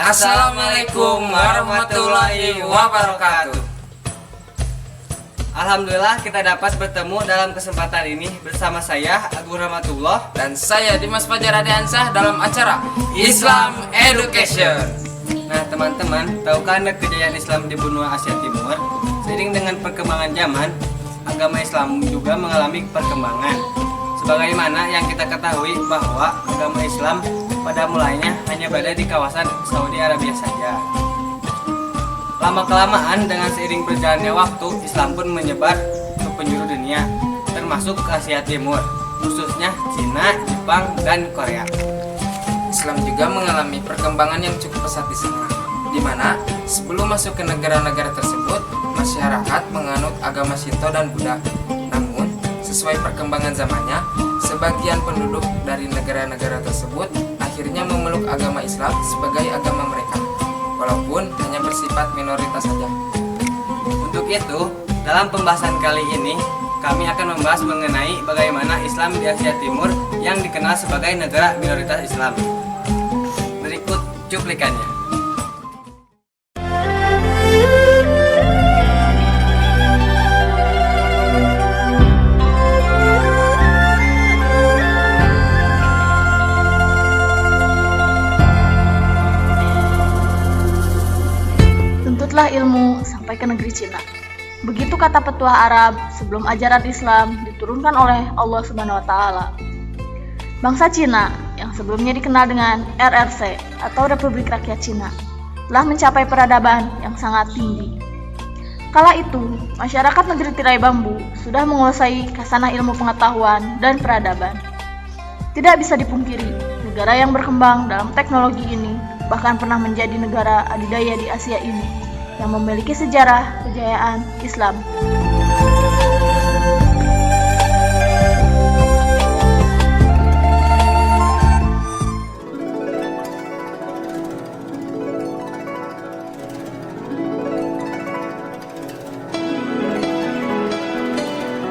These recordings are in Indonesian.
Assalamualaikum warahmatullahi wabarakatuh. Alhamdulillah kita dapat bertemu dalam kesempatan ini bersama saya Agung Rahmatullah dan saya Dimas Fajar Adiansah dalam acara Islam Education. Nah teman-teman, tahukah Anda kejayaan Islam di benua Asia Timur? Seiring dengan perkembangan zaman, agama Islam juga mengalami perkembangan. Sebagaimana yang kita ketahui bahwa agama Islam pada mulanya hanya berada di kawasan Saudi Arabia saja. Lama-kelamaan dengan seiring berjalannya waktu, Islam pun menyebar ke penjuru dunia, termasuk ke Asia Timur, khususnya Cina, Jepang, dan Korea. Islam juga mengalami perkembangan yang cukup pesat di sana, di mana sebelum masuk ke negara-negara tersebut, masyarakat menganut agama Shinto dan Buddha. Namun, sesuai perkembangan zamannya, sebagian penduduk dari negara-negara tersebut akhirnya memeluk agama Islam sebagai agama mereka, walaupun hanya bersifat minoritas saja. Untuk itu, dalam pembahasan kali ini, kami akan membahas mengenai bagaimana Islam di Asia Timur yang dikenal sebagai negara minoritas Islam. Berikut cuplikannya. Tuntutlah ilmu sampai ke negeri Cina. Begitu kata petuah Arab sebelum ajaran Islam diturunkan oleh Allah Subhanahu wa taala. Bangsa Cina yang sebelumnya dikenal dengan RRC atau Republik Rakyat Cina telah mencapai peradaban yang sangat tinggi. Kala itu, masyarakat negeri tirai bambu sudah menguasai khasanah ilmu pengetahuan dan peradaban. Tidak bisa dipungkiri, negara yang berkembang dalam teknologi ini bahkan pernah menjadi negara adidaya di Asia ini yang memiliki sejarah kejayaan Islam.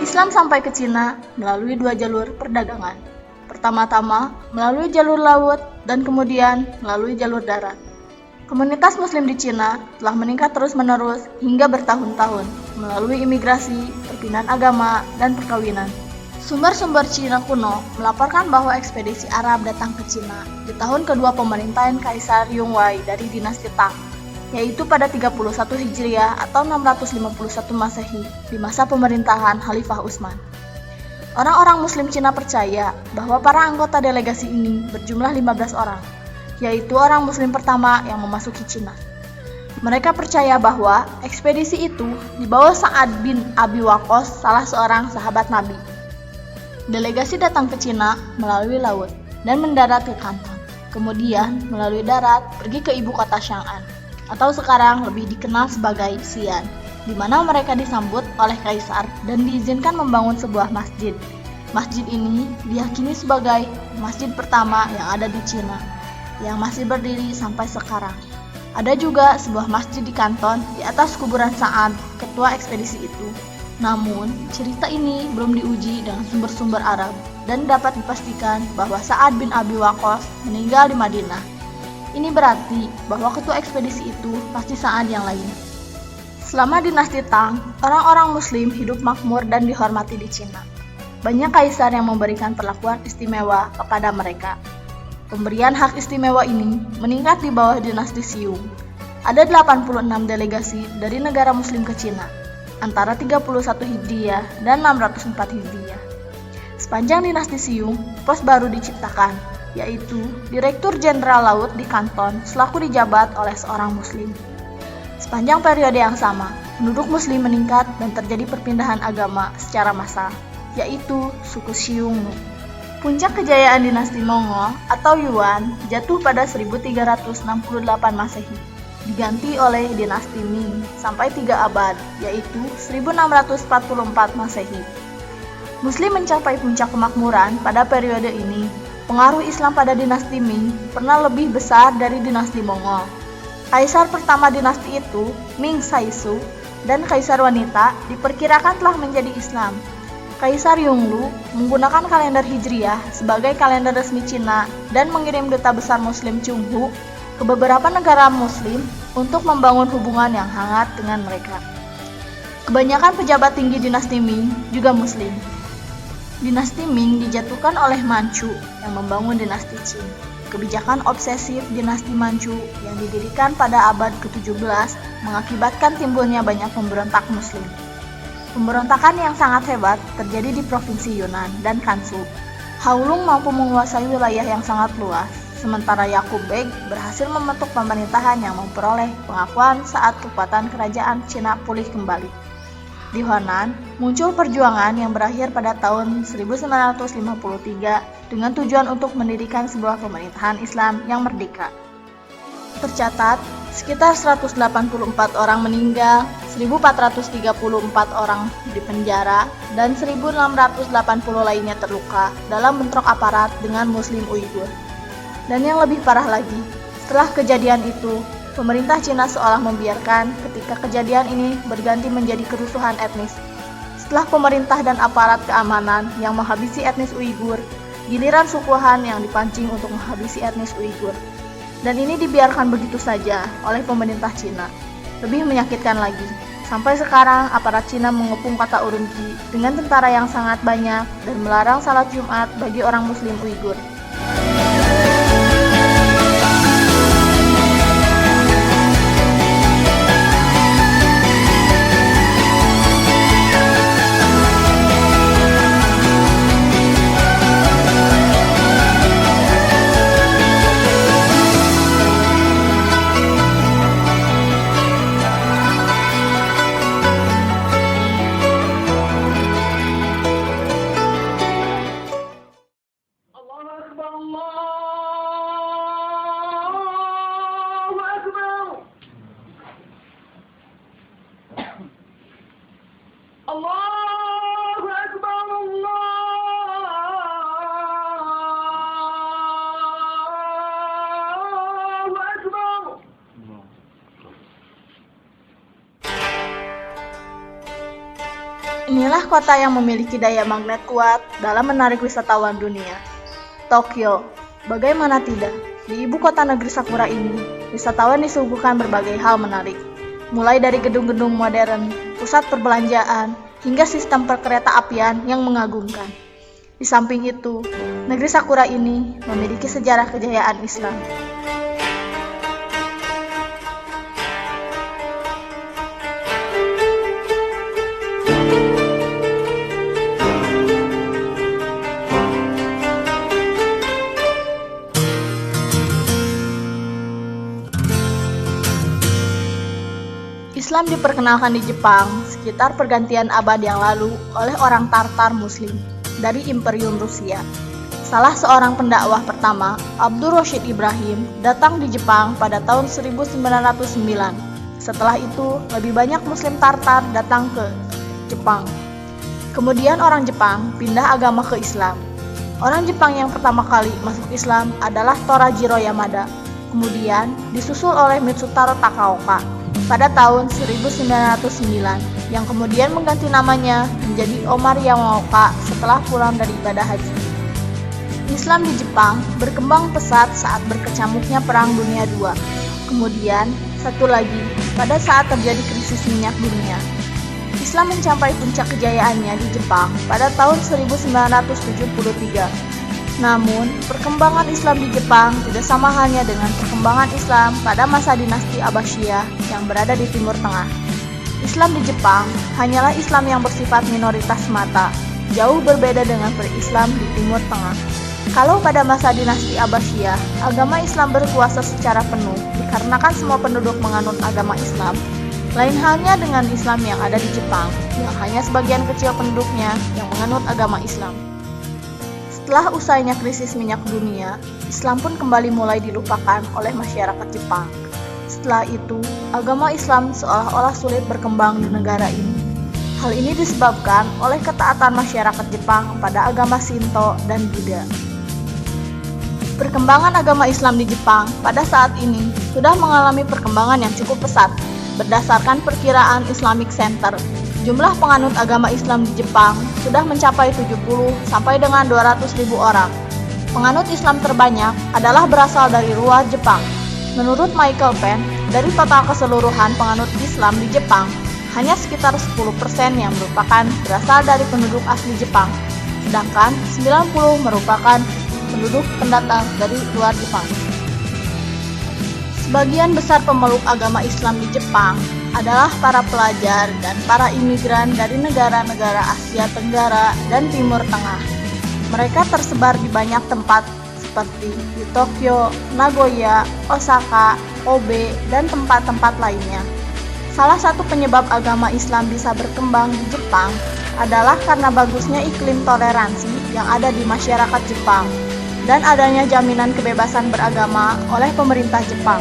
Islam sampai ke Cina melalui dua jalur perdagangan. Pertama-tama melalui jalur laut dan kemudian melalui jalur darat. Komunitas Muslim di Cina telah meningkat terus-menerus hingga bertahun-tahun melalui imigrasi, perpindahan agama, dan perkawinan. Sumber-sumber Cina kuno melaporkan bahwa ekspedisi Arab datang ke Cina di tahun kedua pemerintahan Kaisar Yongwei dari dinasti Tang, yaitu pada 31 Hijriah atau 651 Masehi di masa pemerintahan Khalifah Utsman. Orang-orang Muslim Cina percaya bahwa para anggota delegasi ini berjumlah 15 orang, yaitu orang Muslim pertama yang memasuki Cina. Mereka percaya bahwa ekspedisi itu dibawa Sa'ad bin Abi Waqqas, salah seorang sahabat Nabi. Delegasi datang ke Cina melalui laut dan mendarat ke Kanton, kemudian melalui darat pergi ke ibu kota Chang'an, atau sekarang lebih dikenal sebagai Xi'an, di mana mereka disambut oleh kaisar dan diizinkan membangun sebuah masjid. Masjid ini diyakini sebagai masjid pertama yang ada di Cina, yang masih berdiri sampai sekarang. Ada juga sebuah masjid di Kanton di atas kuburan Sa'ad, ketua ekspedisi itu. Namun, cerita ini belum diuji dengan sumber-sumber Arab dan dapat dipastikan bahwa Sa'ad bin Abi Waqqas meninggal di Madinah. Ini berarti bahwa ketua ekspedisi itu pasti Sa'ad yang lain. Selama dinasti Tang, orang-orang Muslim hidup makmur dan dihormati di Cina. Banyak kaisar yang memberikan perlakuan istimewa kepada mereka. Pemberian hak istimewa ini meningkat di bawah dinasti Xiong. Ada 86 delegasi dari negara Muslim ke Cina, antara 31 Hijriah dan 604 Hijriah. Sepanjang dinasti Xiong, pos baru diciptakan, yaitu Direktur Jenderal Laut di Kanton selaku dijabat oleh seorang Muslim. Sepanjang periode yang sama, penduduk Muslim meningkat dan terjadi perpindahan agama secara massal, yaitu suku Xiongnu. Puncak kejayaan dinasti Mongol atau Yuan jatuh pada 1368 Masehi, diganti oleh dinasti Ming sampai 3 abad, yaitu 1644 Masehi. Muslim mencapai puncak kemakmuran pada periode ini. Pengaruh Islam pada dinasti Ming pernah lebih besar dari dinasti Mongol. Kaisar pertama dinasti itu, Ming Saisu, dan kaisar wanita diperkirakan telah menjadi Islam. Kaisar Yonglu menggunakan kalender Hijriah sebagai kalender resmi Cina dan mengirim duta besar Muslim Chunghu ke beberapa negara muslim untuk membangun hubungan yang hangat dengan mereka. Kebanyakan pejabat tinggi dinasti Ming juga muslim. Dinasti Ming dijatuhkan oleh Manchu yang membangun dinasti Qing. Kebijakan obsesif dinasti Manchu yang didirikan pada abad ke-17 mengakibatkan timbulnya banyak pemberontak muslim. Pemberontakan yang sangat hebat terjadi di provinsi Yunnan dan Kansu. Haolung mampu menguasai wilayah yang sangat luas, sementara Yakub Beg berhasil membentuk pemerintahan yang memperoleh pengakuan saat kekuatan kerajaan Cina pulih kembali. Di Honan, muncul perjuangan yang berakhir pada tahun 1953 dengan tujuan untuk mendirikan sebuah pemerintahan Islam yang merdeka. Tercatat, sekitar 184 orang meninggal, 1.434 orang dipenjara, dan 1.680 lainnya terluka dalam bentrok aparat dengan Muslim Uighur. Dan yang lebih parah lagi, setelah kejadian itu, pemerintah Cina seolah membiarkan ketika kejadian ini berganti menjadi kerusuhan etnis. Setelah pemerintah dan aparat keamanan yang menghabisi etnis Uighur, giliran suku Han yang dipancing untuk menghabisi etnis Uighur. Dan ini dibiarkan begitu saja oleh pemerintah Cina. Lebih menyakitkan lagi, sampai sekarang aparat Cina mengepung kota Urumqi dengan tentara yang sangat banyak dan melarang salat Jumat bagi orang Muslim Uighur. Inilah kota yang memiliki daya magnet kuat dalam menarik wisatawan dunia. Tokyo. Bagaimana tidak? Di ibu kota negeri Sakura ini, wisatawan disuguhkan berbagai hal menarik. Mulai dari gedung-gedung modern, pusat perbelanjaan, hingga sistem perkereta apian yang mengagumkan. Di samping itu, negeri Sakura ini memiliki sejarah kejayaan Islam. Islam diperkenalkan di Jepang sekitar pergantian abad yang lalu oleh orang Tartar Muslim dari Imperium Rusia. Salah seorang pendakwah pertama, Abdul Rashid Ibrahim, datang di Jepang pada tahun 1909. Setelah itu, lebih banyak Muslim Tartar datang ke Jepang. Kemudian orang Jepang pindah agama ke Islam. Orang Jepang yang pertama kali masuk Islam adalah Torajiro Yamada. Kemudian disusul oleh Mitsutaro Takaoka pada tahun 1909 yang kemudian mengganti namanya menjadi Omar Yamaoka setelah pulang dari ibadah haji. Islam di Jepang berkembang pesat saat berkecamuknya Perang Dunia II. Kemudian, satu lagi, pada saat terjadi krisis minyak dunia. Islam mencapai puncak kejayaannya di Jepang pada tahun 1973. Namun, perkembangan Islam di Jepang tidak sama halnya dengan perkembangan Islam pada masa dinasti Abbasiyah yang berada di Timur Tengah. Islam di Jepang hanyalah Islam yang bersifat minoritas semata, jauh berbeda dengan berislam di Timur Tengah. Kalau pada masa dinasti Abbasiyah, agama Islam berkuasa secara penuh dikarenakan semua penduduk menganut agama Islam. Lain halnya dengan Islam yang ada di Jepang, yang hanya sebagian kecil penduduknya yang menganut agama Islam. Setelah usainya krisis minyak dunia, Islam pun kembali mulai dilupakan oleh masyarakat Jepang. Setelah itu, agama Islam seolah-olah sulit berkembang di negara ini. Hal ini disebabkan oleh ketaatan masyarakat Jepang pada agama Shinto dan Buddha. Perkembangan agama Islam di Jepang pada saat ini sudah mengalami perkembangan yang cukup pesat. Berdasarkan perkiraan Islamic Center, jumlah penganut agama Islam di Jepang sudah mencapai 70 sampai dengan 200.000 orang. Penganut Islam terbanyak adalah berasal dari luar Jepang, Menurut Michael Penn, dari total keseluruhan penganut Islam di Jepang, hanya sekitar 10% yang berasal dari penduduk asli Jepang, sedangkan 90% merupakan penduduk pendatang dari luar Jepang. Sebagian besar pemeluk agama Islam di Jepang adalah para pelajar dan para imigran dari negara-negara Asia Tenggara dan Timur Tengah. Mereka tersebar di banyak tempat seperti di Tokyo, Nagoya, Osaka, Kobe, dan tempat-tempat lainnya. Salah satu penyebab agama Islam bisa berkembang di Jepang adalah karena bagusnya iklim toleransi yang ada di masyarakat Jepang dan adanya jaminan kebebasan beragama oleh pemerintah Jepang.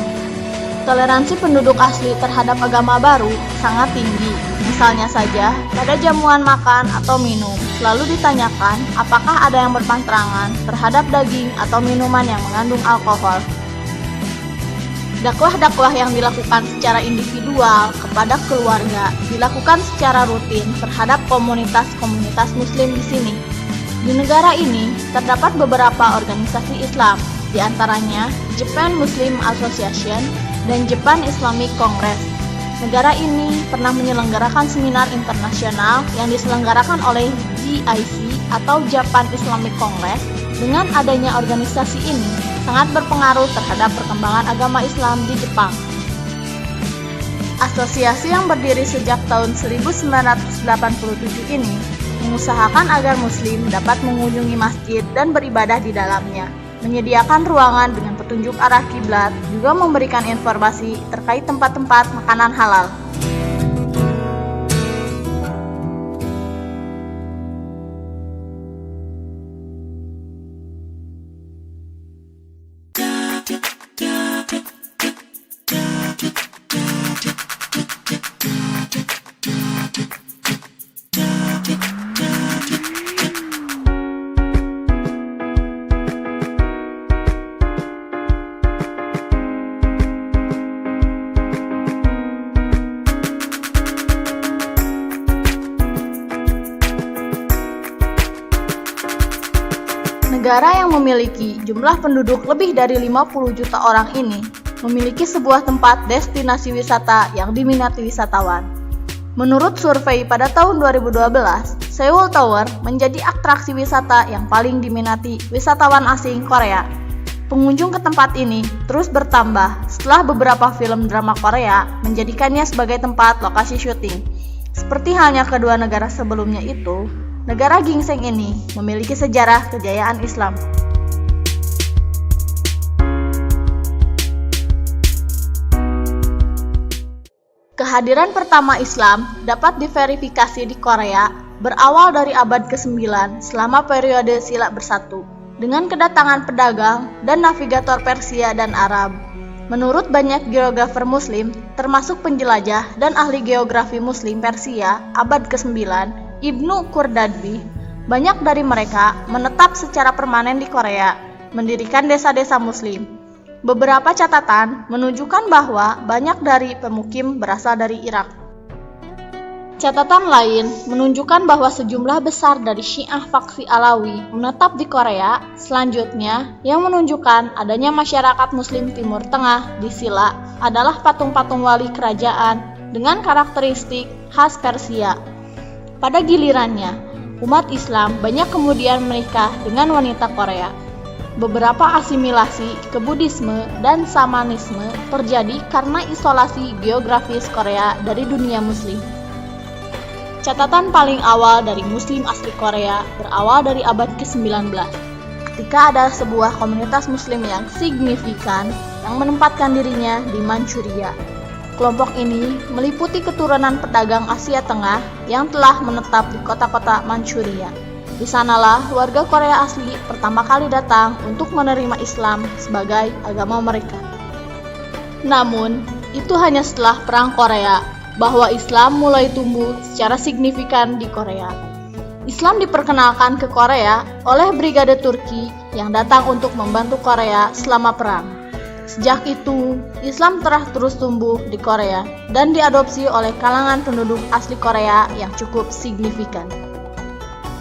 Toleransi penduduk asli terhadap agama baru sangat tinggi. Misalnya saja, pada jamuan makan atau minum, selalu ditanyakan apakah ada yang berpantangan terhadap daging atau minuman yang mengandung alkohol. Dakwah-dakwah yang dilakukan secara individual kepada keluarga dilakukan secara rutin terhadap komunitas-komunitas Muslim di sini. Di negara ini terdapat beberapa organisasi Islam, di antaranya Japan Muslim Association dan Japan Islamic Congress. Negara ini pernah menyelenggarakan seminar internasional yang diselenggarakan oleh JIC atau Japan Islamic Congress. Dengan adanya organisasi ini, sangat berpengaruh terhadap perkembangan agama Islam di Jepang. Asosiasi yang berdiri sejak tahun 1987 ini mengusahakan agar Muslim dapat mengunjungi masjid dan beribadah di dalamnya, menyediakan ruangan dengan petunjuk arah kiblat, juga memberikan informasi terkait tempat-tempat makanan halal. Negara yang memiliki jumlah penduduk lebih dari 50 juta orang ini memiliki sebuah tempat destinasi wisata yang diminati wisatawan. Menurut survei pada tahun 2012, Seoul Tower menjadi atraksi wisata yang paling diminati wisatawan asing Korea. Pengunjung ke tempat ini terus bertambah setelah beberapa film drama Korea menjadikannya sebagai tempat lokasi syuting. Seperti halnya kedua negara sebelumnya itu, negara gingseng ini memiliki sejarah kejayaan Islam. Kehadiran pertama Islam dapat diverifikasi di Korea berawal dari abad ke-9 selama periode Silla Bersatu dengan kedatangan pedagang dan navigator Persia dan Arab. Menurut banyak geografer Muslim, termasuk penjelajah dan ahli geografi Muslim Persia abad ke-9, Ibnu Qurdadbi, banyak dari mereka menetap secara permanen di Korea, mendirikan desa-desa Muslim. Beberapa catatan menunjukkan bahwa banyak dari pemukim berasal dari Irak. Catatan lain menunjukkan bahwa sejumlah besar dari Syiah faksi Alawi menetap di Korea. Selanjutnya, yang menunjukkan adanya masyarakat Muslim Timur Tengah di Silla adalah patung-patung wali kerajaan dengan karakteristik khas Persia. Pada gilirannya, umat Islam banyak kemudian menikah dengan wanita Korea. Beberapa asimilasi ke Buddhisme dan Shamanisme terjadi karena isolasi geografis Korea dari dunia Muslim. Catatan paling awal dari Muslim asli Korea berawal dari abad ke-19, ketika ada sebuah komunitas Muslim yang signifikan yang menempatkan dirinya di Manchuria. Kelompok ini meliputi keturunan pedagang Asia Tengah yang telah menetap di kota-kota Manchuria. Di sanalah warga Korea asli pertama kali datang untuk menerima Islam sebagai agama mereka. Namun, itu hanya setelah Perang Korea bahwa Islam mulai tumbuh secara signifikan di Korea. Islam diperkenalkan ke Korea oleh Brigade Turki yang datang untuk membantu Korea selama perang. Sejak itu, Islam telah terus tumbuh di Korea dan diadopsi oleh kalangan penduduk asli Korea yang cukup signifikan.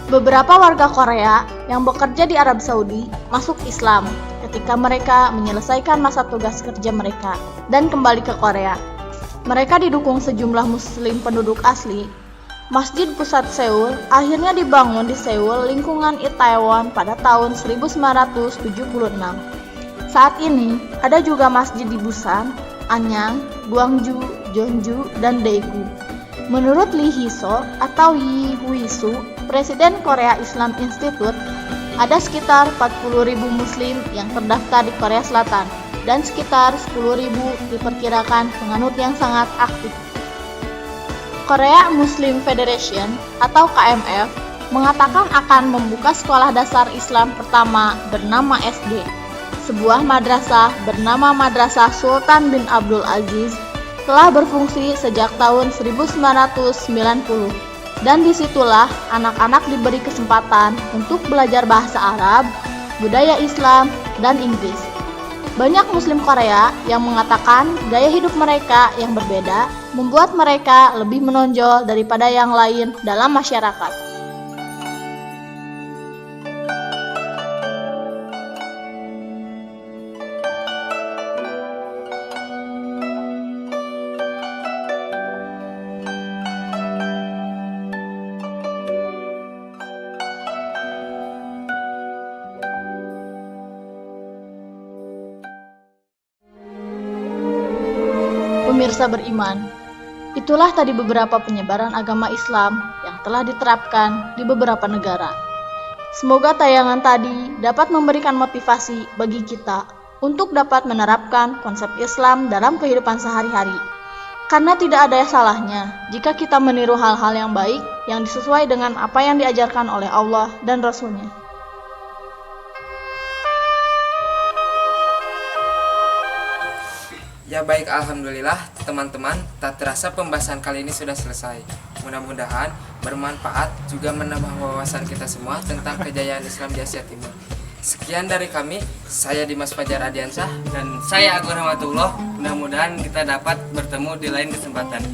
Beberapa warga Korea yang bekerja di Arab Saudi masuk Islam ketika mereka menyelesaikan masa tugas kerja mereka dan kembali ke Korea. Mereka didukung sejumlah muslim penduduk asli. Masjid pusat Seoul akhirnya dibangun di Seoul lingkungan Itaewon pada tahun 1976. Saat ini ada juga masjid di Busan, Anyang, Gwangju, Jeonju, dan Daegu. Menurut Lee Hee-so atau Yi Hui-su, Presiden Korea Islam Institute, ada sekitar 40.000 muslim yang terdaftar di Korea Selatan dan sekitar 10.000 diperkirakan penganut yang sangat aktif. Korea Muslim Federation atau KMF mengatakan akan membuka sekolah dasar Islam pertama bernama SD. Sebuah madrasah bernama Madrasah Sultan bin Abdul Aziz telah berfungsi sejak tahun 1990 dan disitulah anak-anak diberi kesempatan untuk belajar bahasa Arab, budaya Islam, dan Inggris. Banyak muslim Korea yang mengatakan gaya hidup mereka yang berbeda membuat mereka lebih menonjol daripada yang lain dalam masyarakat. Pemirsa beriman, itulah tadi beberapa penyebaran agama Islam yang telah diterapkan di beberapa negara. Semoga tayangan tadi dapat memberikan motivasi bagi kita untuk dapat menerapkan konsep Islam dalam kehidupan sehari-hari. Karena tidak ada salahnya jika kita meniru hal-hal yang baik yang sesuai dengan apa yang diajarkan oleh Allah dan Rasul-Nya. Ya baik, alhamdulillah teman-teman, tak terasa pembahasan kali ini sudah selesai. Mudah-mudahan bermanfaat juga menambah wawasan kita semua tentang kejayaan Islam di Asia Timur. Sekian dari kami, saya Dimas Fajar Adiansyah. Dan saya Agung Rahmatullah. Mudah-mudahan kita dapat bertemu di lain kesempatan.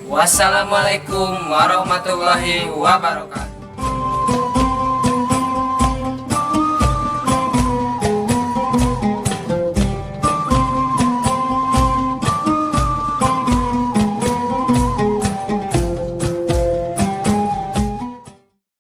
Wassalamualaikum warahmatullahi wabarakatuh.